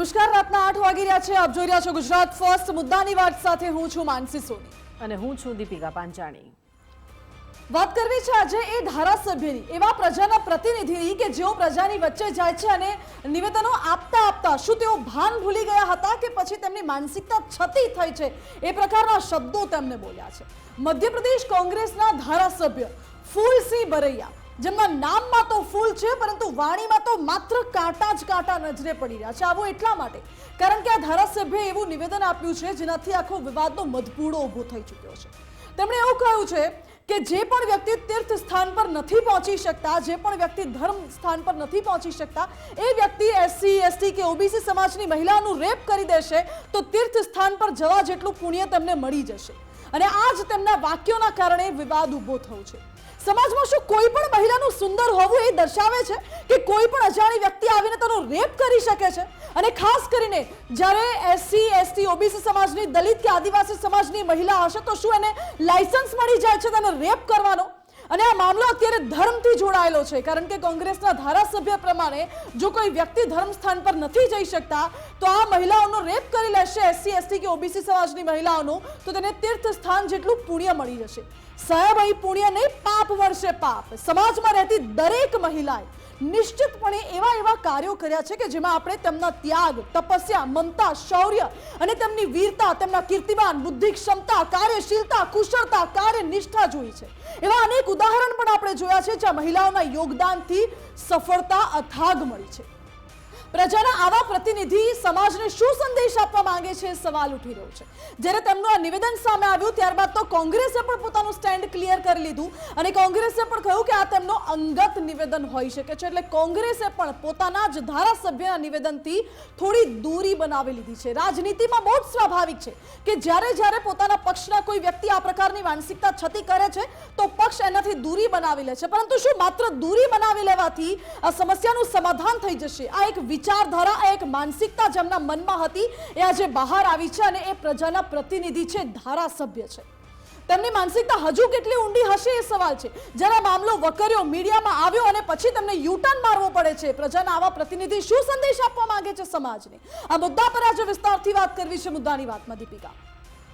નમસ્કાર, રાતના 8 વાગી રહ્યા છે. આપ જોઈ રહ્યા છો ગુજરાત ફર્સ્ટ. મુદ્દાની વાત સાથે હું છું માનસી સોની અને હું છું દીપિકા પાંચાણી. વાત કરવી છે આજે એ ધારાસભ્યની, એવા પ્રજાના પ્રતિનિધિની કે જેઓ પ્રજાની વચ્ચે જાય છે અને નિવેદનો આપતા આપતા શું તેઓ ભાન ભૂલી ગયા હતા કે પછી તેમની માનસિકતા છતી થઈ છે એ પ્રકારના શબ્દો તેમને બોલ્યા છે. મધ્યપ્રદેશ કોંગ્રેસના ધારાસભ્ય ફૂલસિંહ બરૈયા, જેમના નામમાં તો ફૂલ છે પરંતુ વાણીમાં તો માત્ર કાંટા જ કાંટા નજરે પડી રહ્યા છે. આવું એટલા માટે કારણ કે આ ધારાસભ્યએ એવું નિવેદન આપ્યું છે જેનાથી આખો વિવાદનો મધપૂડો ઊભો થઈ ચૂક્યો છે. તેમણે એવું કહ્યું છે કે જે પણ વ્યક્તિ તીર્થ સ્થાન પર નથી પહોંચી શકતા, જે પણ વ્યક્તિ ધર્મ સ્થાન પર નથી પહોંચી શકતા, એ વ્યક્તિ એસસી, એસટી કે ઓબીસી સમાજની મહિલાનું રેપ કરી દેશે તો તીર્થ સ્થાન પર જવા જેટલું પુણ્ય તેમને મળી જશે. અને આ જ તેમના વાક્યોના કારણે વિવાદ ઊભો થયો છે. સમાજમાં શું કોઈ પણ મહિલાનું સુંદર હોવું એ દર્શાવે છે કે કોઈ પણ અજાણી વ્યક્તિ આવીને તેનો રેપ કરી શકે છે? અને ખાસ કરીને જ્યારે એસસી, એસટી, ઓબીસી સમાજની, દલિત કે આદિવાસી સમાજની મહિલા હશે તો શું એને લાયસન્સ મળી જાય છે તેને રેપ કરવાનો? અને આ મામલો અત્યારે ધર્મથી જોડાયેલો છે કારણ કે કોંગ્રેસના ધારાસભ્ય પ્રમાણે જો કોઈ વ્યક્તિ ધર્મ સ્થાન પર નથી જઈ શકતા તો આ મહિલાઓનો રેપ કરી લેશે, એસસી, એસટી કે ઓબીસી સમાજની મહિલાઓનું, તો તેને તીર્થ સ્થાન જેટલું પુણ્ય મળી જશે. સાહેબ, અહીં પુણ્ય નહીં, પાપ વર્ષે પાપ. સમાજમાં રહેતી દરેક મહિલાએ નિશ્ચિતપણે એવા કાર્યો કર્યા છે કે જેમાં આપણે તેમના ત્યાગ, તપસ્યા, મમતા, શૌર્ય અને તેમની વીરતા, તેમના કીર્તિમાન, બુદ્ધિ, ક્ષમતા, કાર્યશીલતા, કુશળતા, કાર્યનિષ્ઠા જોઈ છે. એવા અનેક ઉદાહરણ પણ આપણે જોયા છે જ્યાં મહિલાઓના યોગદાનથી સફળતા અથાગ મળી છે. પ્રજાના આવા પ્રતિનિધિ સમાજને શું સંદેશ આપવા માંગે છે એ સવાલ ઉઠી રહ્યો છે. જ્યારે તેમનું આ નિવેદન સામે આવ્યું ત્યારબાદ તો કોંગ્રેસે પણ પોતાનું સ્ટેન્ડ ક્લિયર કરી લીધું અને કોંગ્રેસે પણ કહ્યું કે આ તેમનો અંગત નિવેદન હોઈ શકે છે. એટલે કોંગ્રેસે પણ પોતાના જ ધારાસભ્યના નિવેદનથી થોડી દૂરી બનાવી લીધી છે. રાજનીતિમાં બહુ જ સ્વાભાવિક છે કે જ્યારે પોતાના પક્ષના કોઈ વ્યક્તિ આ પ્રકારની માનસિકતા છતી કરે છે તો પક્ષ એનાથી દૂરી બનાવી લે છે. પરંતુ શું માત્ર દૂરી બનાવી લેવાથી આ સમસ્યાનું સમાધાન થઈ જશે? આ એક વિચારધારા, એક માનસિકતા જેમના મનમાં હતી એ આજે બહાર આવી છે અને એ પ્રજાના પ્રતિનિધિ છે, ધારાસભ્ય છે. તેમની માનસિકતા હજુ કેટલી ઊંડી હશે એ સવાલ છે. જ્યારે મામલો વકર્યો, મીડિયામાં આવ્યો અને પછી તેમને યુટર્ન મારવો પડે છે, પ્રજાના આવા પ્રતિનિધિ શું સંદેશ આપવા માંગે છે સમાજને? આ મુદ્દા પર આજે વિસ્તારથી વાત કરવી છે મુદ્દાની વાતમાં. દીપિકા.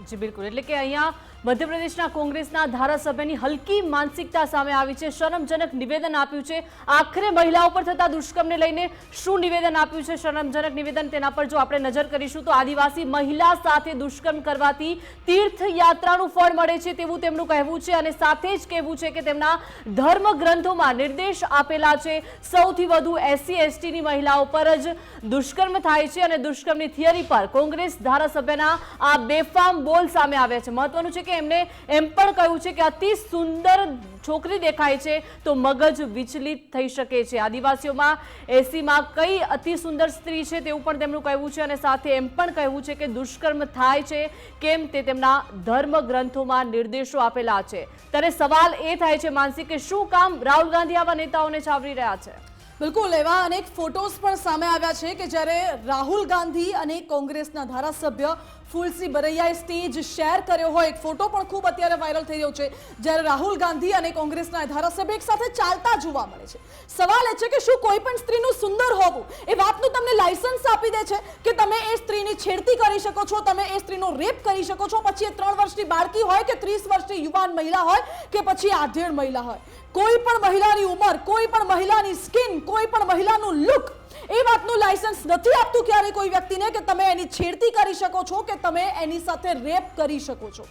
જી બિલકુલ, એટલે કે અહીંયા મધ્યપ્રદેશના કોંગ્રેસના ધારાસભ્યની હલકી માનસિકતા સામે આવી છે. શરમજનક નિવેદન આપ્યું છે. આખરે મહિલાઓ પર થતા દુષ્કર્મને લઈને શું નિવેદન આપ્યું છે, શરમજનક નિવેદન, તેના પર જો આપણે નજર કરીશું તો આદિવાસી મહિલા સાથે દુષ્કર્મ કરવાથી તીર્થયાત્રાનું ફળ મળે છે તેવું તેમનું કહેવું છે. અને સાથે જ કહેવું છે કે તેમના ધર્મ ગ્રંથોમાં નિર્દેશ આપેલા છે સૌથી વધુ એસસી, એસટીની મહિલાઓ પર જ દુષ્કર્મ થાય છે. અને દુષ્કર્મની થિયરી પર કોંગ્રેસ ધારાસભ્યના આ બેફામ બોલ સામે આવ્યા છે. મહત્વનું છે કે એમને એમ પણ કહ્યું છે કે અતિ સુંદર છોકરી દેખાય છે તો મગજ વિચલિત થઈ શકે છે. આદિવાસીઓમાં, એસીમાં કઈ અતિ સુંદર સ્ત્રી છે તેવું પણ તેમનું કહેવું છે. અને સાથે એમ પણ કહેવું છે કે દુષ્કર્મ થાય છે કેમ તે તેમના ધર્મ ગ્રંથોમાં નિર્દેશો આપેલા છે. ત્યારે સવાલ એ થાય છે માનસી કે શું કામ રાહુલ ગાંધી આવા નેતાઓને છાવરી રહ્યા છે? બિલકુલ, એવા અનેક ફોટોઝ પણ સામે આવ્યા છે કે જ્યારે રાહુલ ગાંધી અને કોંગ્રેસના ધારાસભ્ય ફૂલસિંહ બરૈયાએ સ્ટેજ શેર કર્યો હોય. એક ફોટો પણ ખૂબ અત્યારે વાયરલ થઈ રહ્યો છે જ્યારે રાહુલ ગાંધી અને કોંગ્રેસના ધારાસભ્ય એક સાથે ચાલતા જોવા મળે છે. સવાલ એ છે કે શું કોઈ પણ સ્ત્રીનું સુંદર હોવું એ વાતનું તમને લાયસન્સ આપી દે છે કે તમે એ સ્ત્રીની છેડતી કરી શકો છો, તમે એ સ્ત્રીનો રેપ કરી શકો છો, પછી એ 3 વર્ષની બાળકી હોય કે 30 વર્ષની યુવાન મહિલા હોય કે પછી આધેડ મહિલા હોય? કોઈ પણ મહિલાની ઉંમર, કોઈ પણ મહિલાની સ્કિન, કોઈ પણ મહિલાનું લુક એ વાતનું લાયસન્સ નથી આપતું ક્યારે કોઈ વ્યક્તિને કે તમે એની છેડતી કરી શકો છો કે તમે એની સાથે રેપ કરી શકો છો.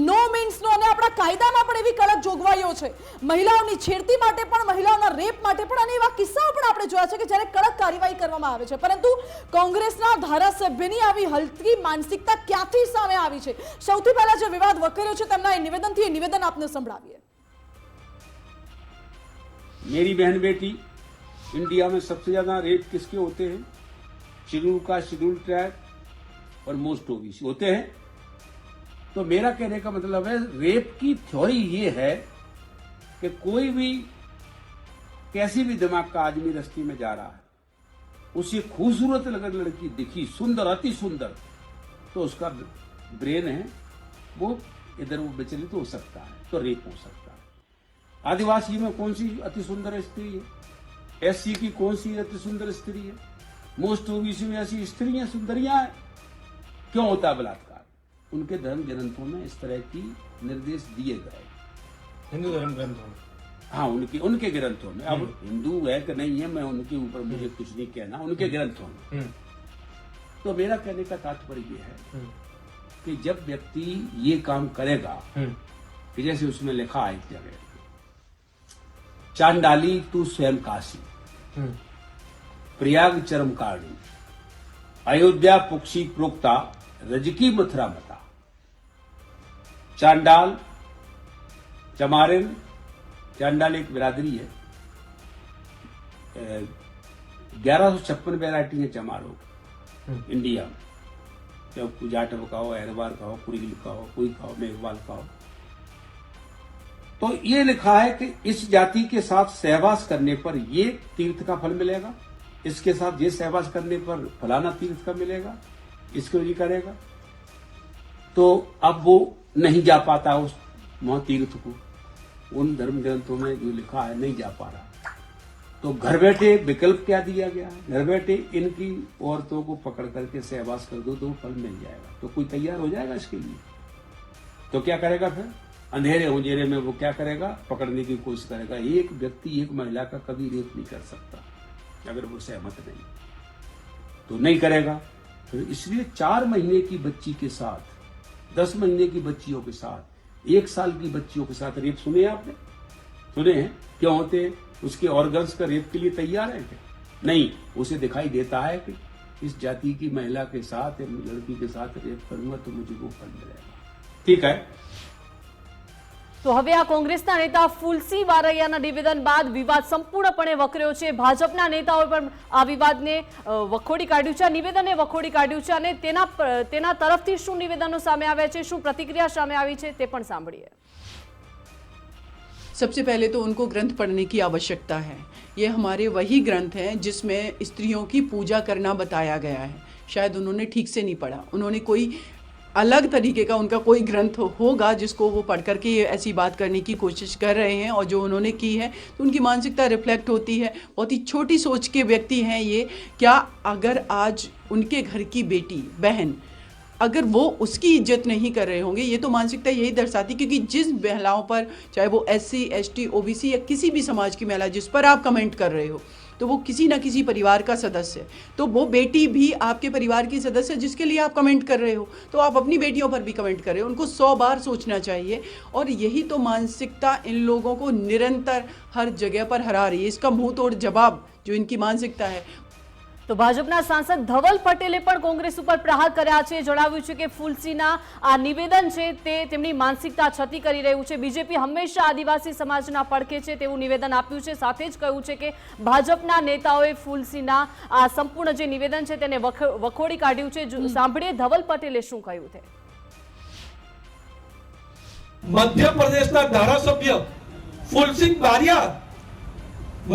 નો મીન્સ નો. અને આપણા કાયદામાં પણ એવી કડક જોગવાઈઓ છે મહિલાઓની છેડતી માટે પણ, મહિલાઓના રેપ માટે પણ. અને એવા કિસ્સાઓ પણ આપણે જોયા છે કે જ્યારે કડક કાર્યવાહી કરવામાં આવે છે. પરંતુ કોંગ્રેસના ધારાસભ્યની આવી હલકી માનસિકતા ક્યાંથી સામે આવી છે? સૌથી પહેલા જે વિવાદ વકર્યો છે તેમના એ નિવેદનથી એ નિવેદન આપને સંભળાવીએ. मेरी बहन बेटी, इंडिया में सबसे ज्यादा रेप किसके होते हैं? शेड्यूल कास्ट, शेड्यूल ट्राइब और मोस्ट ओबीसी होते हैं. तो मेरा कहने का मतलब है रेप की थ्योरी ये है कि कोई भी कैसी भी दिमाग का आदमी रस्ते में जा रहा है, उसे खूबसूरत अगर लड़की दिखी, सुंदर, अति सुंदर, तो उसका ब्रेन है वो इधर वो विचलित हो सकता है, तो रेप हो सकता है. आदिवासी में कौन सी अति सुंदर स्त्री है? एससी की कौन सी अति सुंदर स्त्री है? मोस्ट ओबीसी में ऐसी स्त्रियां सुंदरियां हैं, क्यों होता है बलात्कार? उनके धर्म ग्रंथों में इस तरह की निर्देश दिए गए, हिंदू धर्म ग्रंथों में। हाँ, उनके ग्रंथों में। अब हिंदू है कि नहीं है, मैं उनके ऊपर मुझे कुछ नहीं कहना, उनके ग्रंथों में। तो मेरा कहने का तात्पर्य यह है कि जब व्यक्ति ये काम करेगा कि जैसे उसमें लिखा है एक जगह, चांडाली तू स्वयं काशी, प्रयाग चरम कारणी, अयोध्या पुक्षी प्रोक्ता, रजकी मथुरा मता। चांडाल, चमारिन, चांडाल एक बिरादरी है, 1156 वैरायटी है चमारों की इंडिया में। चाहे जाटव का हो, अहरवार का हो, कुरील का हो, कोई का हो, मेघवाल का हो। तो ये लिखा है कि इस जाति के साथ सहवास करने पर ये तीर्थ का फल मिलेगा, इसके साथ ये सहवास करने पर फलाना तीर्थ का मिलेगा, इसको ये करेगा। तो अब वो नहीं जा पाता उस तीर्थ को, उन धर्म ग्रंथों में जो लिखा है नहीं जा पा रहा। तो घर बैठे विकल्प क्या दिया गया है? घर बैठे इनकी औरतों को पकड़ करके सहवास कर दो तो फल मिल जाएगा। तो कोई तैयार हो जाएगा इसके लिए? तो क्या करेगा फिर? अंधेरे उजेरे में वो क्या करेगा? पकड़ने की कोशिश करेगा। एक व्यक्ति एक महिला का कभी रेप नहीं कर सकता अगर वो सहमत नहीं, तो नहीं करेगा। तो इसलिए 4 महीने की बच्ची के साथ, 10 महीने की बच्चियों के साथ, 1 साल की बच्चियों के साथ रेप सुने आपने? सुने हैं? क्यों होते? उसके ऑर्गन्स का रेप के लिए तैयार है क्या? नहीं, उसे दिखाई देता है कि इस जाति की महिला के साथ या लड़की के साथ रेप करूंगा तो मुझे वो फल मिलेगा। ठीक है। તો હવે આ કોંગ્રેસના નેતા ફુલસી બારૈયાના નિવેદન બાદ વિવાદ સંપૂર્ણપણે વકર્યો છે। ભાજપના નેતાઓએ પણ આ વિવાદને વખોડી કાઢ્યું છે, આ નિવેદનને વખોડી કાઢ્યું છે અને તેના તરફથી શું નિવેદનો સામે આવ્યા છે, શું प्रतिक्रिया સામે આવી છે તે પણ સાંભળીએ। सबसे पहले तो उनको ग्रंथ पढ़ने की आवश्यकता है। ये हमारे वही ग्रंथ हैं जिसमें स्त्रियों की पूजा करना बताया गया है। शायद उन्होंने ठीक से नहीं पढ़ा, उन्होंने कोई अलग तरीके का उनका कोई ग्रंथ होगा जिसको वो पढ़ करके ये ऐसी बात करने की कोशिश कर रहे हैं, और जो उन्होंने की है तो उनकी मानसिकता रिफ्लेक्ट होती है। बहुत ही छोटी सोच के व्यक्ति हैं ये। क्या अगर आज उनके घर की बेटी बहन अगर वो उसकी इज्जत नहीं कर रहे होंगे, ये तो मानसिकता यही दर्शाती, क्योंकि जिस महिलाओं पर, चाहे वो SC ST OBC या किसी भी समाज की महिला जिस पर आप कमेंट कर रहे हो, तो वो किसी ना किसी परिवार का सदस्य है। तो वो बेटी भी आपके परिवार की सदस्य है जिसके लिए आप कमेंट कर रहे हो, तो आप अपनी बेटियों पर भी कमेंट कर रहे हो। उनको 100 बार सोचना चाहिए। और यही तो मानसिकता इन लोगों को निरंतर हर जगह पर हरा रही है। इसका मुंह तोड़ जवाब जो इनकी मानसिकता है। તો ભાજપના સાંસદ ધવલ પટેલે પણ કોંગ્રેસ ઉપર પ્રહાર કર્યા છે। જણાવ્યું છે કે ફુલસીના આ નિવેદન છે તે તેમની માનસિકતા છતી કરી રહ્યું છે। બીજેપી હંમેશા આદિવાસી સમાજના પડખે છે તેવું નિવેદન આપ્યું છે। સાથે જ કહ્યું છે કે ભાજપના નેતાઓએ ફુલસીના આ સંપૂર્ણ જે નિવેદન છે તેને વખોડી કાઢ્યું છે। સાંભળીએ ધવલ પટેલે શું કહ્યું છે। મધ્યપ્રદેશના ધારાસભ્ય ફુલસિંહ બારિયા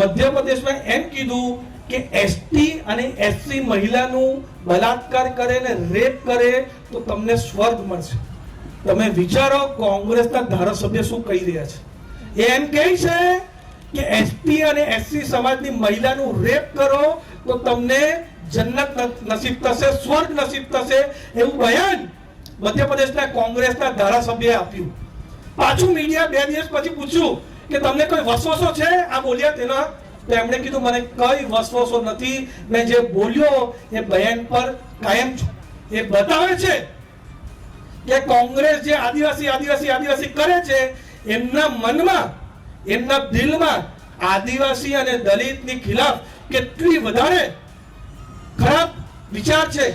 મધ્યપ્રદેશમાં એમ કીધું કે ST અને SC મહિલાનું બલાત્કાર કરે ને રેપ કરે તો તમને સ્વર્ગ મળશે। તમે વિચારો કોંગ્રેસના ધારાસભ્ય શું કહી રહ્યા છે। એ એમ કહે છે કે ST અને SC સમાજની મહિલાનું રેપ કરો તો તમને જન્નત નસીબ થશે, સ્વર્ગ નસીબ થશે, એવું બયાન મધ્યપ્રદેશના કોંગ્રેસના ધારાસભ્યએ આપ્યું। પાછું મીડિયા 2 દિવસ પછી પૂછ્યું કે તમને કોઈ વસવસો છે આ બોલ્યા તેના, તો એમણે કીધું મને કઈ વસવસો નથી, મેં જે બોલ્યો એ બયાન પર કાયમ છું। એ બતાવે છે કે કોંગ્રેસ જે આદિવાસી આદિવાસી આદિવાસી કરે છે, એમના મનમાં, એમના દિલમાં આદિવાસી અને દલિતની ખિલાફ કેટલી વધારે ખરાબ વિચાર છે।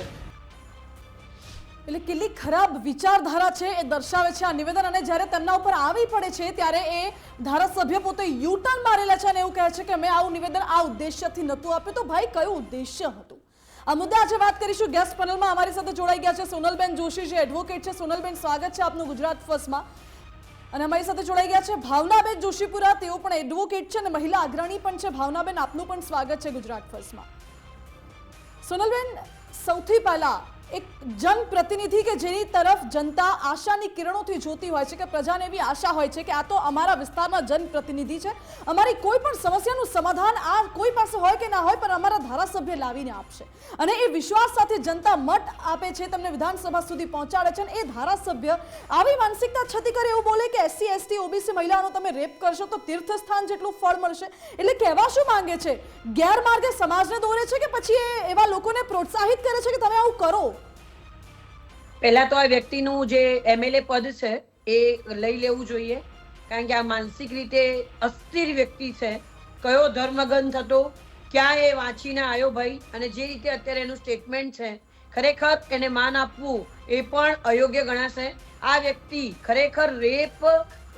એટલે કેટલી ખરાબ વિચારધારા છે એ દર્શાવે છે આ નિવેદન। અને જ્યારે તેમના ઉપર આવી પડે છે ત્યારે એ ધારાસભ્ય પોતે યુટર્ન મારેલા છે અને એવું કહે છે કે મેં આવું નિવેદન આ ઉદ્દેશ્યથી નહોતું આપ્યું। તો ભાઈ કયું ઉદ્દેશ્ય હતું? આ મુદ્દે આજે વાત કરીશું। ગેસ્ટ પેનલમાં અમારી સાથે જોડાઈ ગયા છે સોનલબેન જોશી, જે એડવોકેટ છે। સોનલબેન, સ્વાગત છે આપનું ગુજરાત ફર્સ્ટમાં। અને અમારી સાથે જોડાઈ ગયા છે ભાવનાબેન જોશીપુરા, તેઓ પણ એડવોકેટ છે અને મહિલા અગ્રણી પણ છે। ભાવનાબેન, આપનું પણ સ્વાગત છે ગુજરાત ફર્સ્ટમાં। સોનલબેન, સૌથી પહેલા એક જનપ્રતિનિધિ કે જેની તરફ જનતા આશાની કિરણોથી જોતી હોય છે, કે પ્રજાને એવી આશા હોય છે કે આ તો અમારા વિસ્તારના જનપ્રતિનિધિ છે, અમારી કોઈ પણ સમસ્યાનું સમાધાન આ કોઈ પાસે હોય કે ના હોય પણ અમારા ધારાસભ્ય લાવીને આપશે, અને એ વિશ્વાસ સાથે જનતા મત આપે છે, તમને વિધાનસભા સુધી પહોંચાડે છે, અને એ ધારાસભ્ય આવી માનસિકતા છતી કરે એવું બોલે કે SC ST OBC મહિલાઓનો તમે રેપ કરશો તો તીર્થસ્થાન જેટલું ફળ મળશે. એટલે કહેવા શું માંગે છે? ગેરમાર્ગે સમાજને દોરે છે કે પછી એવા લોકોને પ્રોત્સાહિત કરે છે કે તમે આવું કરો? પહેલા તો આ વ્યક્તિનું જે MLA પદ છે એ લઈ લેવું જોઈએ, કારણ કે આ માનસિક રીતે અસ્થિર વ્યક્તિ છે. કયો ધર્મગ્રંથ હતો, ક્યાં એ વાંચીને આવ્યો ભાઈ, અને જે રીતે અત્યારે એનું સ્ટેટમેન્ટ છે, ખરેખર એને માન આપવું એ પણ અયોગ્ય ગણાશે. આ વ્યક્તિ ખરેખર રેપ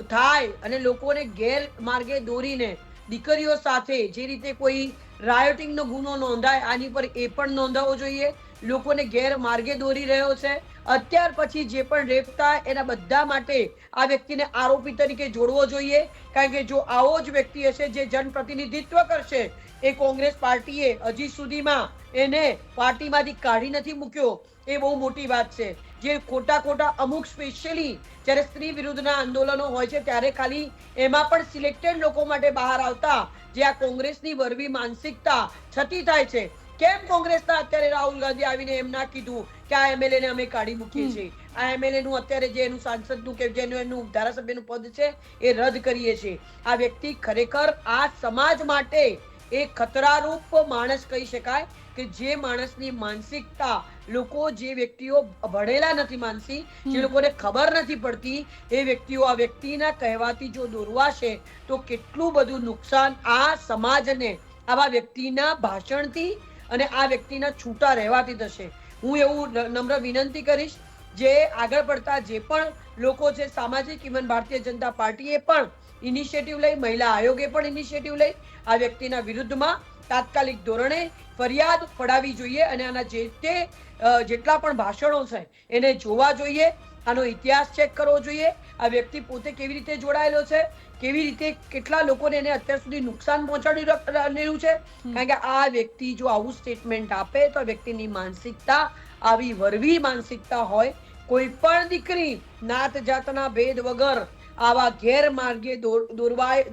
થાય અને લોકોને ગેરમાર્ગે દોરીને દીકરીઓ સાથે જે રીતે કોઈ રાયોટિંગનો ગુનો નોંધાય આની પર એ પણ નોંધાવવો જોઈએ. લોકોને ગેરમાર્ગે દોરી રહ્યો છે. અત્યાર પછી જે પણ રેપ થાય એના બધા માટે આ વ્યક્તિને આરોપી તરીકે જોડવો જોઈએ, કારણ કે જો આવો જ વ્યક્તિ હશે જે જનપ્રતિનિધિત્વ કરશે, એ કોંગ્રેસ પાર્ટીએ હજી સુધીમાં એને પાર્ટીમાંથી કાઢી નથી મૂક્યો, એ બહુ મોટી વાત છે. જે ખોટા અમુક સ્પેશિયલી જ્યારે સ્ત્રી વિરુદ્ધના આંદોલનો હોય છે ત્યારે ખાલી એમાં પણ સિલેક્ટેડ લોકો માટે બહાર આવતા, જે આ કોંગ્રેસની વરવી માનસિકતા છતી થાય છે. કેમ કોંગ્રેસના અત્યારે રાહુલ ગાંધી આવીને એમ ના કીધું કે આ MLA ને અમે કાઢી મૂકીએ છીએ, આ MLA નું અત્યારે જે એનું સાંસદનું કે જેનું એનું ધારાસભ્યનું પદ છે એ રદ કરીએ છીએ. આ વ્યક્તિ ખરેખર આ સમાજ માટે એક ખતરારૂપ માણસ કહી શકાય, કે જે માણસની માનસિકતા લોકો, જે વ્યક્તિઓ ભણેલા નથી માનસી, જે લોકોને ખબર નથી પડતી, એ વ્યક્તિઓ આ વ્યક્તિના કહેવાથી જો દોરવાશે તો કેટલું બધું નુકસાન આ સમાજને આવા વ્યક્તિના ભાષણથી અને આ વ્યક્તિના છૂટા રહેવાથી થશે. હું એવું નમ્ર વિનંતી કરીશ, જે આગળ પડતા જે પણ લોકો છે સામાજિક, ઇવન ભારતીય જનતા પાર્ટીએ પણ ઇનિશિયેટિવ લઈ, મહિલા આયોગે પણ ઇનિશિયેટિવ લઈ આ વ્યક્તિના વિરુદ્ધમાં તાત્કાલિક ધોરણે ફરિયાદ પડાવવી જોઈએ, અને આના જેટલા પણ ભાષણો છે એને જોવા જોઈએ, આનો ઇતિહાસ ચેક કરવો જોઈએ, આ વ્યક્તિ પોતે કેવી રીતે જોડાયેલો છે, કેવી રીતે કેટલા લોકોને એને અત્યાર સુધી નુકસાન પહોંચાડી રહ્યું છે. કારણ કે આ વ્યક્તિ જો આવું સ્ટેટમેન્ટ આપે તો આ વ્યક્તિની માનસિકતા આવી વરવી માનસિકતા હોય. કોઈ પણ દીકરી નાત જાતના ભેદ વગર આવા ગેરમાર્ગે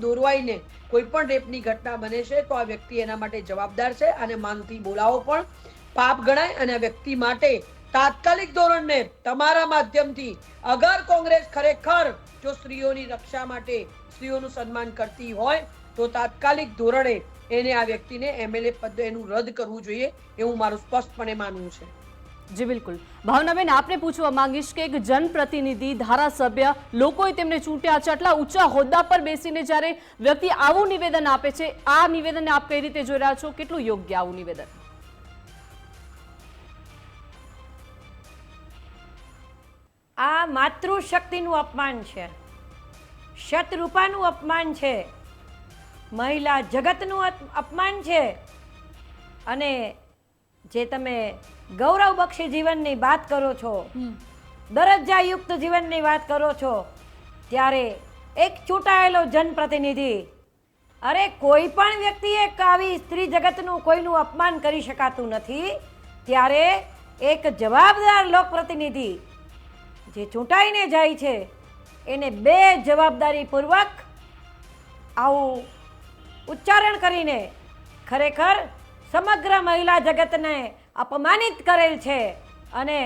દોરવાઈને કોઈ પણ રેપની ઘટના બને છે તો આ વ્યક્તિ એના માટે જવાબદાર છે, અને માનથી બોલાવો પણ પાપ ગણાય. અને આ વ્યક્તિ માટે તાત્કાલિક ધોરણે તમારા માધ્યમથી, અગર કોંગ્રેસ ખરેખર જો સ્ત્રીઓની રક્ષા માટે, સ્ત્રીઓનું સન્માન કરતી હોય તો તાત્કાલિક ધોરણે એને આ વ્યક્તિને MLA પદ એનું રદ કરવું જોઈએ, એવું મારું સ્પષ્ટપણે માનવું છે. જી બિલકુલ. ભાવનાબેન, આપને પૂછવા માંગીશ કે એક જનપ્રતિનિધિ, ધારાસભ્ય, લોકોએ તેમને ચૂંટ્યા છે, આટલા ઊંચા હોદ્દા પર બેસીને જ્યારે વ્યક્તિ આવું નિવેદન આપે છે, આ નિવેદનને આપ કઈ રીતે જોઈ રહ્યા છો? કેટલું યોગ્ય આવું નિવેદન? આ માતૃશક્તિનું અપમાન છે, શતરૂપાનું અપમાન છે, મહિલા જગતનું અપમાન છે. અને જે તમે ગૌરવબક્ષી જીવનની વાત કરો છો, દરજ્જાયુક્ત જીવનની વાત કરો છો, ત્યારે એક ચૂંટાયેલો જનપ્રતિનિધિ, અરે કોઈ પણ વ્યક્તિએ આવી સ્ત્રી જગતનું કોઈનું અપમાન કરી શકાતું નથી, ત્યારે એક જવાબદાર લોકપ્રતિનિધિ જે ચૂંટાઈને જાય છે એને બે જવાબદારીપૂર્વક આવું ઉચ્ચારણ કરીને ખરેખર સમગ્ર મહિલા જગતને અપમાનિત કરેલ છે. અને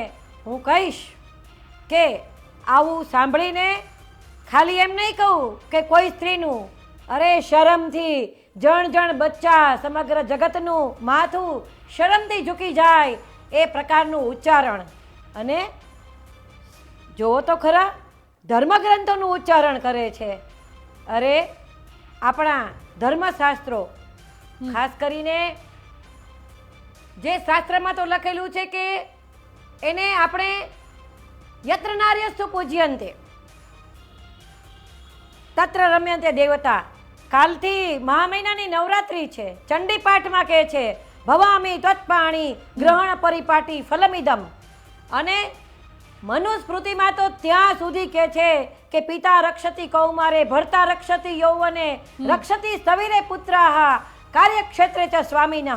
હું કહીશ કે આવું સાંભળીને ખાલી એમ નહીં કહું કે કોઈ સ્ત્રીનું, અરે શરમથી જણ બચ્ચા સમગ્ર જગતનું માથું શરમથી ઝૂકી જાય એ પ્રકારનું ઉચ્ચારણ. અને જોવો તો ખરા, ધર્મગ્રંથોનું ઉચ્ચારણ કરે છે. અરે આપણા ધર્મશાસ્ત્રો, ખાસ કરીને જે શાસ્ત્રમાં તો લખેલું છે કે એને આપણે યત્ર નાર્યસ્તુ પૂજ્યંતે તત્ર રમ્યંતે દેવતા. કાલથી મહા મહિનાની નવરાત્રી છે. ચંડી પાઠમાં કહે છે ભવામી ત્વત્પાણી ગ્રહણ પરિપાટી ફલમિદમ. અને મનુસ્મૃતિમાં તો ત્યાં સુધી કહે છે કે પિતા રક્ષતિ કૌમારે ભર્તા રક્ષતિ યૌવને રક્ષતિ સ્થવિરે પુત્રાહ કાર્યક્ષેત્રે ચ સ્વામિનઃ.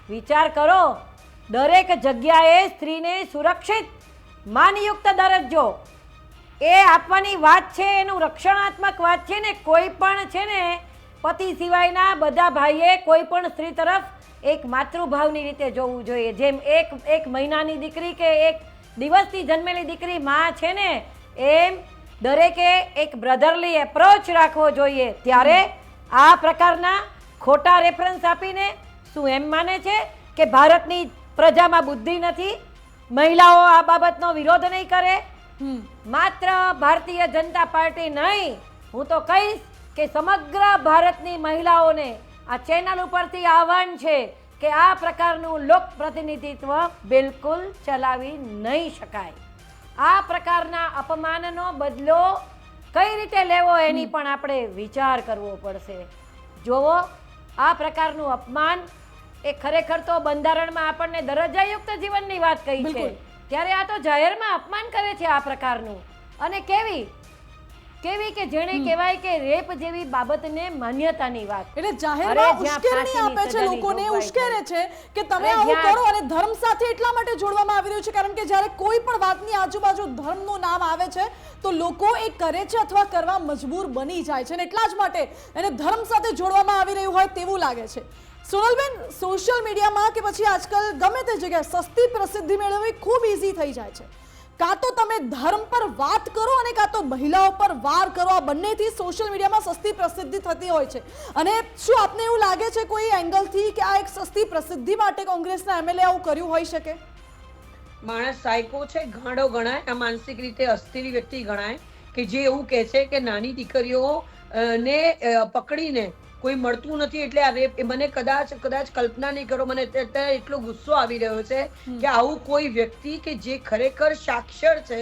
વિચાર કરો દરેક જગ્યાએ સ્ત્રીને સુરક્ષિત માનયુક્ત દરજ્જો એ આપવાની વાત છે, એનું રક્ષણાત્મક વાત છે ને. કોઈ પણ છે ને પતિ સિવાયના બધા ભાઈએ કોઈ પણ સ્ત્રી તરફ એક માતૃભાવની રીતે જોવું જોઈએ. જેમ એક મહિનાની દીકરી કે એક દિવસથી જન્મેલી દીકરી માં છે ને, એમ દરેકે એક બ્રધરલી એપ્રોચ રાખવો જોઈએ. ત્યારે આ પ્રકારના ખોટા રેફરન્સ આપીને શું એમ માને છે કે ભારતની પ્રજામાં બુદ્ધિ નથી, મહિલાઓ આ બાબતનો વિરોધ નહીં કરે? માત્ર ભારતીય જનતા પાર્ટી નહીં, હું તો કહીશ કે સમગ્ર ભારતની મહિલાઓને આ ચેનલ ઉપરથી આહવાન છે કે આ પ્રકારનું લોક પ્રતિનિધિત્વ બિલકુલ ચલાવી નહીં શકાય. આ પ્રકારના અપમાનનો બદલો કઈ રીતે લેવો એની પણ આપણે વિચાર કરવો પડશે. જોવો, આ પ્રકારનું અપમાન એ ખરેખર તો બંધારણમાં આપણને દરજ્જાયુક્ત જીવનની વાત કહી છે, બિલકુલ. ત્યારે આ તો જાહેરમાં અપમાન કરે છે આ પ્રકારનું. અને કેવી કે જેણે કહેવાય કે રેપ જેવી બાબતને માન્યતાની વાત. એટલે અરે, જાહેરમાં જ્યાં ઉશ્કેરણી ફાંસીની આપે છે, સજાની લોકોને જોગવાઈ ઉશ્કેરે છે કે તમે અરે, આવું જ્યાં- કરો. અને ધર્મ સાથે એટલા માટે જોડવામાં આવી રહ્યું છે કારણ કે જ્યારે કોઈ પણ વાતની આજુબાજુ ધર્મનું નામ આવે છે તો લોકો એ કરે છે અથવા કરવા મજબૂર બની જાય છે, અને એટલા જ માટે એને ધર્મ સાથે જોડવામાં આવી રહ્યું હોય તેવું લાગે છે. સોનલબેન, સોશિયલ મીડિયામાં કે પછી આજકાલ ગમે તે જગ્યાએ સસ્તી પ્રસિદ્ધિ મેળવવી ખૂબ ઇઝી થઈ જાય છે. કાં તો તમે ધર્મ પર વાત કરો અને કાં તો મહિલાઓ પર વાર કરો. આ બંનેથી સોશિયલ મીડિયામાં સસ્તી પ્રસિદ્ધિ થતી હોય છે. અને શું આપને એવું લાગે છે કોઈ એંગલથી કે આ એક સસ્તી પ્રસિદ્ધિ માટે કોંગ્રેસના એમએલએ આવું કર્યું હોઈ શકે? માણસ સાયકો છે, ગાંડો ગણાય, આ માનસિક રીતે અસ્થિર વ્યક્તિ ગણાય કે જે એવું કહે છે કે નાની દીકરીઓ ને પકડીને કોઈ મળતું નથી એટલે આ રેપ. મને કદાચ કલ્પના નહીં કરો, મને અત્યારે એટલો ગુસ્સો આવી રહ્યો છે કે આવું કોઈ વ્યક્તિ કે જે ખરેખર સાક્ષર છે,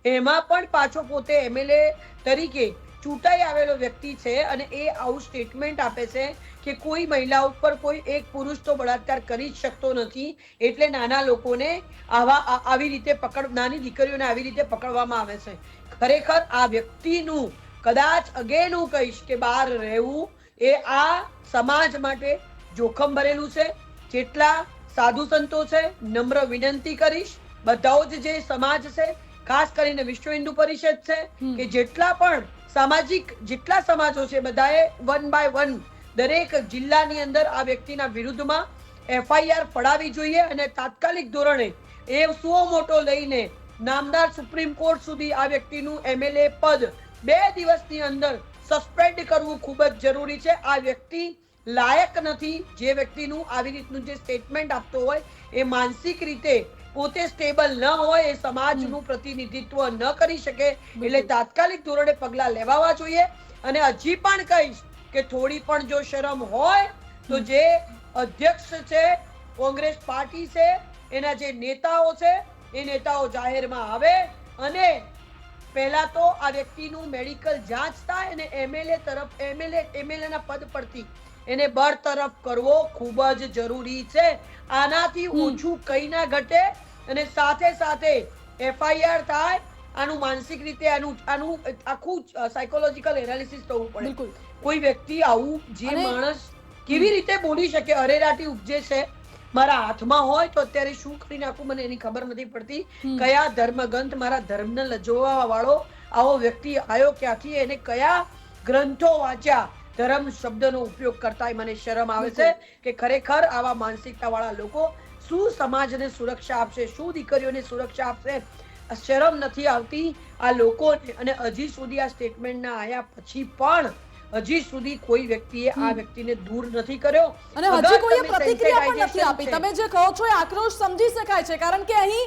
એમાં પણ પાછો પોતે એમએલએ તરીકે ચૂંટાઈ આવેલો વ્યક્તિ છે અને એ આવું સ્ટેટમેન્ટ આપે છે કે કોઈ મહિલા ઉપર કોઈ એક પુરુષ તો બળાત્કાર કરી જ શકતો નથી, એટલે નાના લોકોને આવી રીતે નાની દીકરીઓને આવી રીતે પકડવામાં આવે છે. ખરેખર આ વ્યક્તિનું કદાચ અગેન હું કહીશ કે બહાર રહેવું એ આ સમાજ માટે જોખમ ભરેલું છે. જેટલા સાધુ સંતો છે, નમ્ર વિનંતી કરીશ બધાઓ જ જે સમાજ છે, ખાસ કરીને વિશ્વ હિન્દુ પરિષદ છે કે જેટલા પણ જેટલા સમાજો છે, બધાએ 1 by 1 દરેક જિલ્લાની અંદર આ વ્યક્તિના વિરુદ્ધમાં FIR ફડાવી જોઈએ અને તાત્કાલિક ધોરણે એ સુઓ મોટો લઈને નામદાર સુપ્રીમ કોર્ટ સુધી આ વ્યક્તિનું MLA પદ 2 દિવસની અંદર સસ્પેન્ડ કરવું ખૂબ જ જરૂરી છે. આ વ્યક્તિ લાયક નથી. જે વ્યક્તિનું આવી રીતનું જે સ્ટેટમેન્ટ આપતો હોય એ માનસિક રીતે પોતે સ્ટેબલ ન હોય, એ સમાજનું પ્રતિનિધિત્વ ન કરી શકે, એટલે તાત્કાલિક ધોરણે પગલા લેવાવા જોઈએ. અને હજી પણ કહીશ કે થોડી પણ જો શરમ હોય તો જે અધ્યક્ષ છે કોંગ્રેસ પાર્ટી છે, એના જે નેતાઓ છે, એ નેતાઓ જાહેરમાં આવે અને પહેલા તો આ વ્યક્તિનું મેડિકલ જાંચ થાય અને એમએલએ ના પદ પરથી એને બરતરફ કરવો ખૂબ જ જરૂરી છે. આનાથી ઓછું કઈ ના ઘટે અને સાથે સાથે FIR થાય. આનું માનસિક રીતે આનું આખું સાયકોલોજીકલ એનાલિસિસ થવું પડે. કોઈ વ્યક્તિ આવું જે માણસ કેવી રીતે બોલી શકે, અરેરાટી ઉપજે છે મારા હાથમાં હોય તો અત્યારે શું કરી નાખું મને એની ખબર નથી પડતી. કયા ધર્મગ્રંથ મારા ધર્મને લજવવા વાળો આવો વ્યક્તિ આવ્યો ક્યાંથી, એને કયા ગ્રંથો વાંચ્યા ધર્મ શબ્દનો ઉપયોગ કરતા મને શરમ આવે છે કે ખરેખર આવા માનસિકતા વાળા લોકો શું સમાજને સુરક્ષા આપશે, શું દીકરીઓને સુરક્ષા આપશે? શરમ નથી આવતી આ લોકોને. અને હજી સુધી આ સ્ટેટમેન્ટના આયા પછી પણ હજી સુધી કોઈ વ્યક્તિએ આ વ્યક્તિને દૂર નથી કર્યો અને હજી કોઈએ પ્રતિક્રિયા પણ નથી આપી. તમે જે કહો છો એ આક્રોશ સમજી શકાય છે કારણ કે અહીં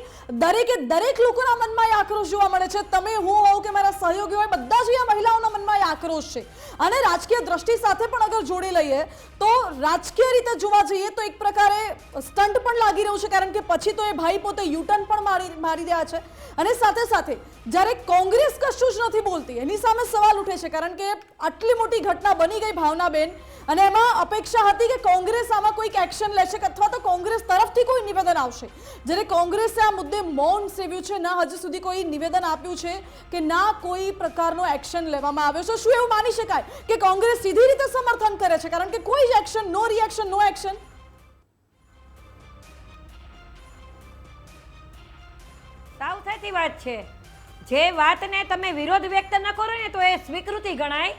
દરેક લોકોના મનમાં એ આક્રોશ જોવા મળે છે. તમે, હું હોઉં કે મારા સહયોગી હોય, બધા જ આ મહિલાઓના મનમાં એ આક્રોશ છે. અને રાજકીય દ્રષ્ટિ સાથે પણ અગર જોડી લઈએ તો રાજકીય રીતે જોવા જઈએ તો એક પ્રકારે સ્ટન્ટ પણ લાગી રહ્યું છે કારણ કે પછી તો એ ભાઈ પોતે યુટર્ન પણ મારી રહ્યા છે. અને સાથે સાથે જ્યારે કોંગ્રેસ કશું જ નથી બોલતી એની સામે સવાલ ઉઠે છે કારણ કે આટલી મોટી ઘટના બની ગઈ ભાવનાબેન, અને એમાં અપેક્ષા હતી કે કોંગ્રેસ આમાં કોઈક એક્શન લેશે અથવા તો કોંગ્રેસ તરફથી કોઈ નિવેદન આવશે. જ્યારે કોંગ્રેસે આ મુદ્દે મૌન સેવ્યું છે, ના હજી સુધી કોઈ નિવેદન આપ્યું છે કે ના કોઈ પ્રકારનો એક્શન લેવામાં આવ્યો છે. શું એવું માની શકાય કે કોંગ્રેસ સીધી રીતે સમર્થન કરે છે કારણ કે કોઈ જ એક્શન, નો રિએક્શન, નો એક્શન? સામેથી વાત છે. જે વાતને તમે વિરોધ વ્યક્ત ન કરો ને તો એ સ્વીકૃતિ ગણાય.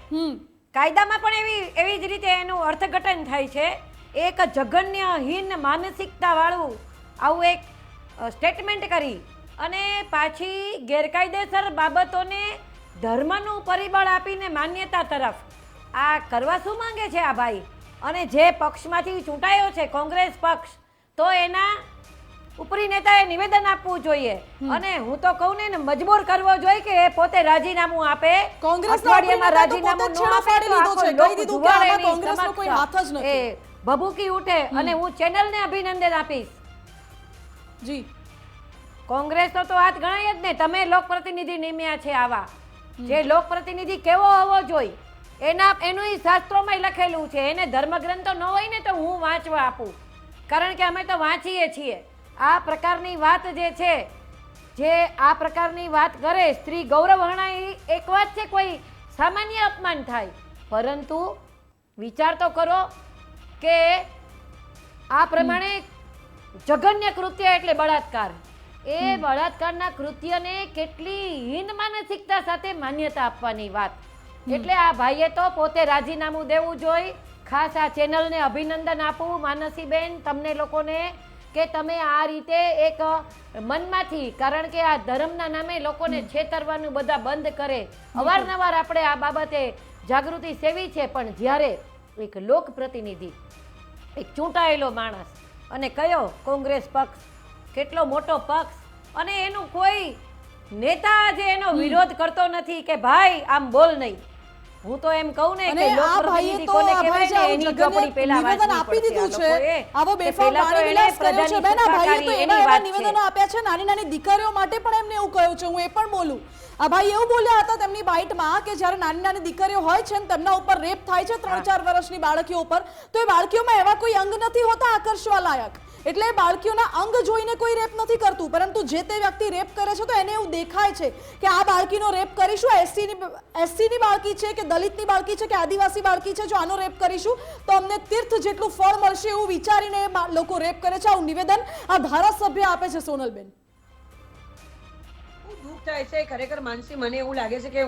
કાયદામાં પણ એવી જ રીતે એનું અર્થઘટન થાય છે. એક જઘન્યહીન માનસિકતા વાળું આવું એક સ્ટેટમેન્ટ કરી અને પાછી ગેરકાયદેસર બાબતોને ધર્મનું પરિબળ આપીને માન્યતા તરફ આ કરવા શું માંગે છે આ ભાઈ? અને જે પક્ષમાંથી ચૂંટાયો છે કોંગ્રેસ પક્ષ, તો એના ઉપરી નેતાએ નિવેદન આપવું જોઈએ. અને હું તો કહું ને મજબૂર કરવો જોઈએ કે એ પોતે રાજીનામું આપે. કોંગ્રેસના અઠવાડિયામાં રાજીનામું રાજીનામું ન આપે તો આખો કહી લોક દીધું કે આમાં જુવાળાની કોંગ્રેસનો કોઈ હાથ જ સમક્ષ નથી. એ ભભૂકી ઉઠે અને હું ચેનલને અભિનંદન આપીશ. જી કોંગ્રેસનો તો હાથ ગણાય જ ને. તમે લોકપ્રતિનિધિ નિમ્યા છે આવા, જે લોકપ્રતિનિધિ કેવો હોવો જોઈએ એનું શાસ્ત્રોમાં લખેલું છે. એને ધર્મગ્રંથો ન હોય ને તો હું વાંચવા આપું, કારણ કે અમે તો વાંચીએ છીએ. આ પ્રકારની વાત જે છે, જે આ પ્રકારની વાત કરે સ્ત્રી ગૌરવ હણાય એક વાત છે, કોઈ સામાન્ય અપમાન થાય, પરંતુ વિચાર તો કરો કે આ પ્રમાણે જઘન્ય કૃત્ય એટલે બળાત્કાર. એ બળાત્કારના કૃત્યને કેટલી હીન માનસિકતા સાથે માન્યતા આપવાની વાત. એટલે આ ભાઈએ તો પોતે રાજીનામું દેવું જોઈએ. ખાસ આ ચેનલને અભિનંદન આપું માનસીબેન, તમને લોકોને, કે તમે આ રીતે એક મનમાંથી, કારણ કે આ ધર્મના નામે લોકોને છેતરવાનું બધા બંધ કરે. અવારનવાર આપણે આ બાબતે જાગૃતિ સેવી છે, પણ જ્યારે એક લોક પ્રતિનિધિ, એક ચૂંટાયેલો માણસ, અને કયો કોંગ્રેસ પક્ષ કેટલો મોટો પક્ષ, અને એનું કોઈ નેતા જે એનો વિરોધ કરતો નથી કે ભાઈ આમ બોલ નહીં. હું તો એમ કહું ને અને કે આ લોક ભાઈએ પ્રતિનિધિ તો કોને આ કહેવાય ભાઈ ને જે એની ચોપડી પહેલા નિવેદન વાંચવી આપી પડશે દીધું આ છે, લોકોએ. આવો કે બેફામ પહેલા તો વાણી એણે વિલાસ કર્યો છે. પ્રજાની બેન, આ ભાઈએ તો સુખાકારી એવા એની એવા વાત છે. નિવેદનો આપ્યા છે નાની નાની દીકરીઓ માટે, પણ એમને એવું કહ્યું છે, હું એ પણ બોલું. આ ભાઈ એવું બોલ્યા હતા તેમની બાઇટમાં કે જ્યારે નાની નાની દીકરીઓ હોય છે ને તેમના ઉપર રેપ થાય છે 3-4 વર્ષની બાળકીઓ ઉપર, તો એ બાળકીઓમાં એવા કોઈ અંગ નથી હોતા આકર્ષવા લાયક. એટલે બાળકીઓના અંગ જોઈને કોઈ રેપ નથી કરતું, પરંતુ જે તે વ્યક્તિ રેપ કરે છે તો એને એવું દેખાય છે કે આ બાળકીનો રેપ કરીશું, એસસીની બાળકી છે કે દલિતની બાળકી છે કે આદિવાસી બાળકી છે, જો આનો રેપ કરીશું તો અમને તીર્થ જેટલું ફળ મળશે, એવું વિચારીને લોકો રેપ કરે છે. આવું નિવેદન આ ધારાસભ્ય આપે છે. સોનલબેન, દુઃખ થાય છે ખરેખર માનસી. મને એવું લાગે છે કે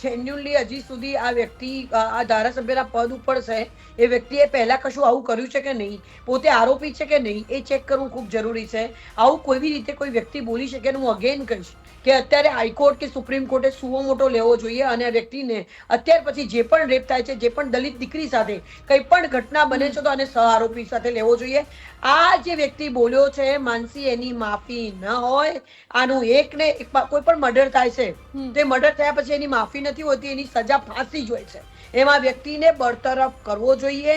જેન્યુઅનલી હજી સુધી આ વ્યક્તિ આ ધારાસભ્યના પદ ઉપર છે, એ વ્યક્તિએ પહેલા કશું આવું કર્યું છે કે નહીં, પોતે આરોપી છે કે નહીં, એ ચેક કરવું ખૂબ જરૂરી છે. આવું કોઈ બી રીતે કોઈ વ્યક્તિ બોલી શકે. હું અગેન કહીશ કે અત્યારે હાઈકોર્ટ કે સુપ્રીમ કોર્ટે સુઓ મોટો લેવો જોઈએ અને આ વ્યક્તિને અત્યાર પછી જે પણ રેપ થાય છે, જે પણ દલિત દીકરી સાથે કંઈ પણ ઘટના બને છે, તો આને સહ આરોપી સાથે લેવો જોઈએ. આ જે વ્યક્તિ બોલ્યો છે માનસી, એની માફી ન હોય. આનું એક ને કોઈ પણ મર્ડર થાય છે, તે મર્ડર થયા પછી એની માફી નથી હોતી, એની સજા ફાંસી જ હોય છે. એમાં વ્યક્તિને બરતરફ કરવો જોઈએ,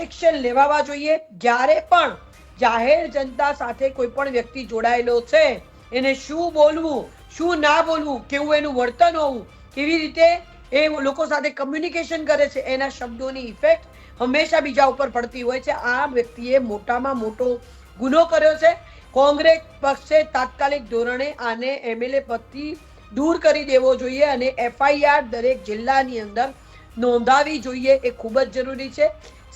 એક્શન લેવા જોઈએ. જ્યારે પણ જાહેર જનતા સાથે કોઈ પણ વ્યક્તિ જોડાયેલો છે, એને શું બોલવું, શું ના બોલવું, કેવું એનું વર્તન હોવું, કેવી રીતે એ લોકો સાથે કમ્યુનિકેશન કરે છે, એના શબ્દોની ઇફેક્ટ હંમેશા બીજા ઉપર પડતી હોય છે. આ વ્યક્તિએ મોટામાં મોટો ગુનો કર્યો છે. કોંગ્રેસ પક્ષે તાત્કાલિક ધોરણે આને એમએલએ પદથી દૂર કરી દેવો જોઈએ અને એફઆઈઆર દરેક જિલ્લાની અંદર નોંધાવી જોઈએ. એ ખૂબ જ જરૂરી છે.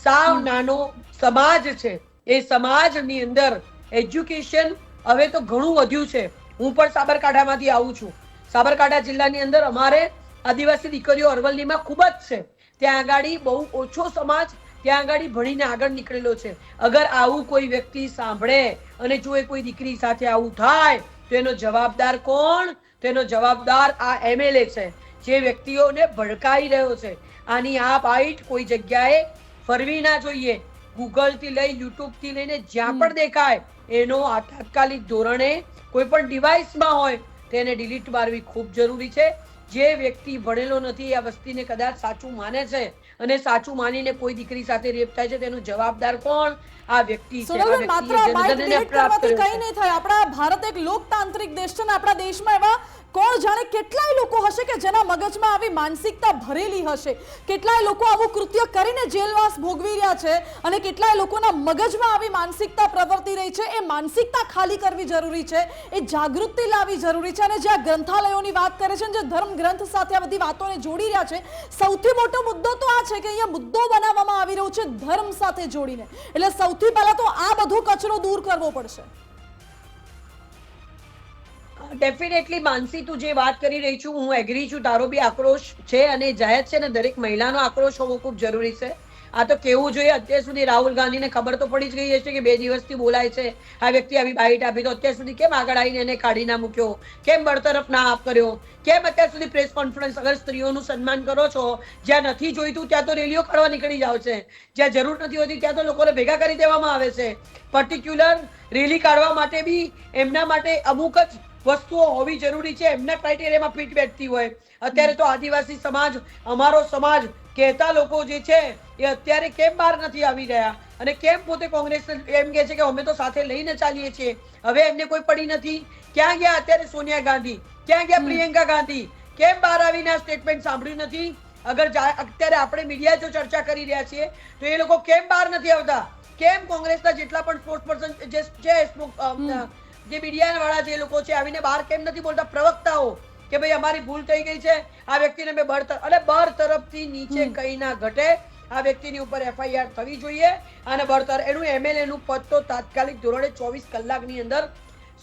સાવ નાનો સમાજ છે, એ સમાજની અંદર એજ્યુકેશન હવે તો ઘણું વધ્યું છે. હું પણ સાબરકાંઠામાંથી આવું છું. સાબરકાંઠા જિલ્લાની અંદર અમારે આદિવાસી દીકરીઓ અરવલ્લીમાં ખૂબ જ છે. ત્યાં આગળ બહુ ઓછો સમાજ ત્યાં આગળ ભણીને આગળ નીકળેલો છે. અગર આવું કોઈ વ્યક્તિ સાંભળે અને જો એ કોઈ દીકરી સાથે આવું થાય તો એનો જવાબદાર કોણ? તેનો જવાબદાર આ એમએલએ છે, જે વ્યક્તિઓને ભડકાઈ રહ્યો છે. આની આ બાઇટ કોઈ જગ્યાએ ફરવી ના જોઈએ. ગૂગલ થી લઈ યુટ્યુબ થી લઈને જ્યાં પણ દેખાય એનો આ તાત્કાલિક ધોરણે કોઈ પણ ડિવાઇસમાં હોય તેને ડિલીટ મારવી ખૂબ જરૂરી છે. જે વ્યક્તિ ભણેલો નથી આ વસ્તીને કદાચ સાચું માને છે અને સાચું માનીને કોઈ દીકરી સાથે રેપ થાય છે, તેનો જવાબદાર કોણ? આ વ્યક્તિ છે. આ વ્યક્તિએ જનધનને પ્રાપ્ત કર્યો કઈ નહીં થાય. આપણા ભારત એક લોકતાંત્રિક દેશ છે ને આપણા દેશમાં એવા કોણ જાણે કેટલાય લોકો હશે કે જેના મગજમાં આવી માનસિકતા ભરેલી હશે. કેટલાય લોકો આવું કૃત્ય કરીને જેલવાસ ભોગવી રહ્યા છે અને કેટલાય લોકોના મગજમાં આવી માનસિકતા પ્રવર્તી રહી છે. એ માનસિકતા ખાલી કરવી જરૂરી છે, એ જાગૃતિ લાવવી જરૂરી છે. અને જે આ ગ્રંથાલયોની વાત કરે છે, જે ધર્મ ગ્રંથ સાથે આ બધી વાતોને જોડી રહ્યા છે, સૌથી મોટો મુદ્દો તો આ છે કે અહીંયા મુદ્દો બનાવવામાં આવી રહ્યો છે ધર્મ સાથે જોડીને. એટલે સૌથી પહેલા તો આ બધો કચરો દૂર કરવો પડશે. ડેફિનેટલી માનસી, તું જે વાત કરી રહી છું હું એગ્રી છું, તારો બી આક્રોશ છે અને જાહેર છે ને દરેક મહિલાનો આક્રોશ હોવો ખૂબ જરૂરી છે. આ તો કેવું જોઈએ, અત્યાર સુધી રાહુલ ગાંધીને ખબર તો પડી જ ગઈ હશે કે 2 દિવસથી બોલાય છે, આ વ્યક્તિ આવી બાઇટ આપી, તો અત્યાર સુધી કેમ આગળ આવીને એને કાઢી ના મૂક્યો, કેમ બરતરફ ના આપ કર્યો, કેમ અત્યાર સુધી પ્રેસ કોન્ફરન્સ? અગર સ્ત્રીઓનું સન્માન કરો છો, જ્યાં નથી જોઈતું ત્યાં તો રેલીઓ કરવા નીકળી જાવ છે, જ્યાં જરૂર નથી હોતી ત્યાં તો લોકોને ભેગા કરી દેવામાં આવે છે. પર્ટિક્યુલર રેલી કાઢવા માટે બી એમના માટે અમુક જ વસ્તુઓ હોવી જરૂરી છે, એમના ક્રાઇટેરિયામાં ફિટ બેઠતી હોય. અત્યારે તો આદિવાસી સમાજ, અમારો સમાજ કહેતા લોકો જે છે એ અત્યારે કેમ બહાર નથી આવી રહ્યા અને કેમ પોતે કોંગ્રેસ એમ કહે છે કે અમે તો સાથે લઈને ચાલીએ છીએ? હવે એમને કોઈ પડી નથી. ક્યાં ગયા અત્યારે સોનિયા ગાંધી? ક્યાં ગયા પ્રિયંકા ગાંધી? કેમ બહાર આવીને આ સ્ટેટમેન્ટ સાંભળ્યું નથી? અગર અત્યારે આપણે મીડિયા જો ચર્ચા કરી રહ્યા છીએ તો એ લોકો કેમ બહાર નથી આવતા? કેમ કોંગ્રેસના જેટલા પણ સ્પોર્ટ્સ પર્સન જે મીડિયા વાળા જે લોકો છે આવીને બહાર કેમ નથી બોલતા? પ્રવક્તાઓ કે ભાઈ અમારી ભૂલ થઈ ગઈ છે, આ વ્યક્તિને મેં બરતરફથી નીચે કઈ ના ઘટે, આ વ્યક્તિની ઉપર FIR થવી જોઈએ અને એનું MLA નું પદ તો તાત્કાલિક ધોરણે 24 કલાકની અંદર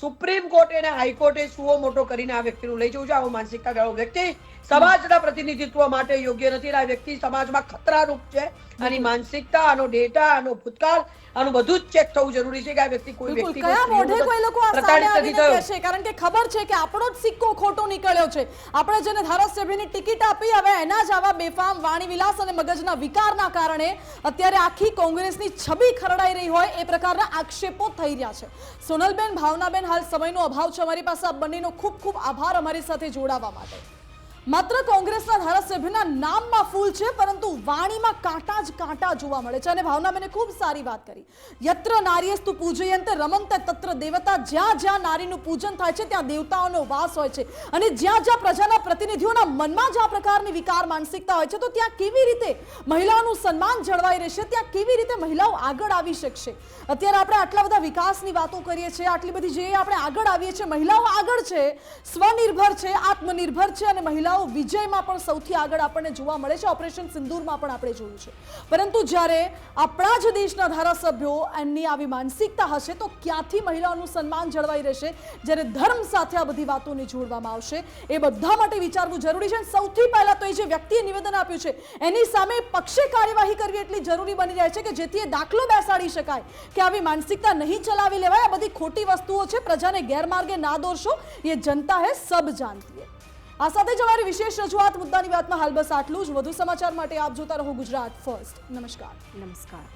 સુપ્રીમ કોર્ટે અને હાઈકોર્ટે સુઓ મોટો કરીને આ વ્યક્તિનું લઈ જવું છે. આવો માનસિકતા વાળો વ્યક્તિ સમાજના પ્રતિનિધિત્વ માટે યોગ્ય નથી. આ વ્યક્તિ સમાજમાં ખતરારૂપ છે. આની માનસિકતા, આનો ડેટા, આનો ભૂતકાળ, આનું બધું જ ચેક થવું જરૂરી છે કે આ વ્યક્તિ કોઈ વ્યક્તિ કયા મોઢે કોઈ લોકો આ સામે પ્રતાડિત આવીને નથી થયો. કહેશે? કારણ કે ખબર છે કે આપણો જ સિક્કો ખોટો નીકળ્યો છે. આપણે જેને ધારાસભ્યની ટિકિટ આપી, હવે એના જ આવા બેફામ વાણી વિલાસ અને મગજના વિકારના કારણે અત્યારે આખી કોંગ્રેસની છબી ખરડાઈ રહી હોય એ પ્રકારના આક્ષેપો થઈ રહ્યા છે. સોનલબેન, ભાવનાબેન, હાલ સમયનો અભાવ છે અમારી પાસે, આ બંનેનો ખૂબ ખૂબ આભાર અમારી સાથે જોડાવા માટે. માત્ર કોંગ્રેસના ધારાસભ્યના નામમાં ફૂલ છે પરંતુ વાણીમાં કાંટા જ કાંટા જોવા મળે છે. અને ભાવનાબેને ખૂબ સારી વાત કરી, યત્ર નાર્યસ્તુ પૂજયંતે રમંતે તત્ર દેવતા. જ્યાં જ્યાં નારીનું પૂજન થાય છે ત્યાં દેવતાઓનો વાસ હોય છે અને જ્યાં જ્યાં પ્રજાના પ્રતિનિધિઓના મનમાં જ આ પ્રકારની વિકાર માનસિકતા હોય છે તો ત્યાં કેવી રીતે મહિલાઓનું સન્માન જળવાઈ રહેશે? ત્યાં કેવી રીતે મહિલાઓ આગળ આવી શકશે? અત્યારે આપણે આટલા બધા વિકાસની વાતો કરીએ છીએ, આટલી બધી જે આપણે આગળ આવીએ છીએ, મહિલાઓ આગળ છે, સ્વનિર્ભર છે, આત્મનિર્ભર છે અને મહિલાઓ વિજયમાં પણ સૌથી આગળ આપણને જોવા મળે છે. ઓપરેશન સિંદૂરમાં પણ આપણે જોયું છે. પરંતુ જ્યારે આપણા જ દેશના ધારાસભ્યો એમની આવી માનસિકતા હશે તો ક્યાંથી મહિલાઓનું સન્માન જળવાઈ રહેશે? જ્યારે ધર્મ સાથે આ બધી વાતોને જોડવામાં આવશે, એ બધા માટે વિચારવું જરૂરી છે. સૌથી પહેલા તો એ જે વ્યક્તિએ નિવેદન આપ્યું છે એની સામે પક્ષે કાર્યવાહી કરવી એટલી જરૂરી બની જાય છે કે જેથી એ દાખલો બેસાડી શકાય કે આવી માનસિકતા નહીં ચલાવી લેવાય. આ બધી ખોટી વસ્તુઓ છે, પ્રજાને ગેરમાર્ગે ના દોરશો, એ જનતા હે સબ જાનતી હે. આ સાથે જ અમારી વિશેષ રજૂઆત મુદ્દાની વાતમાં હાલ બસ આટલું જ. વધુ સમાચાર માટે આપ જોતા રહો ગુજરાત ફર્સ્ટ. નમસ્કાર.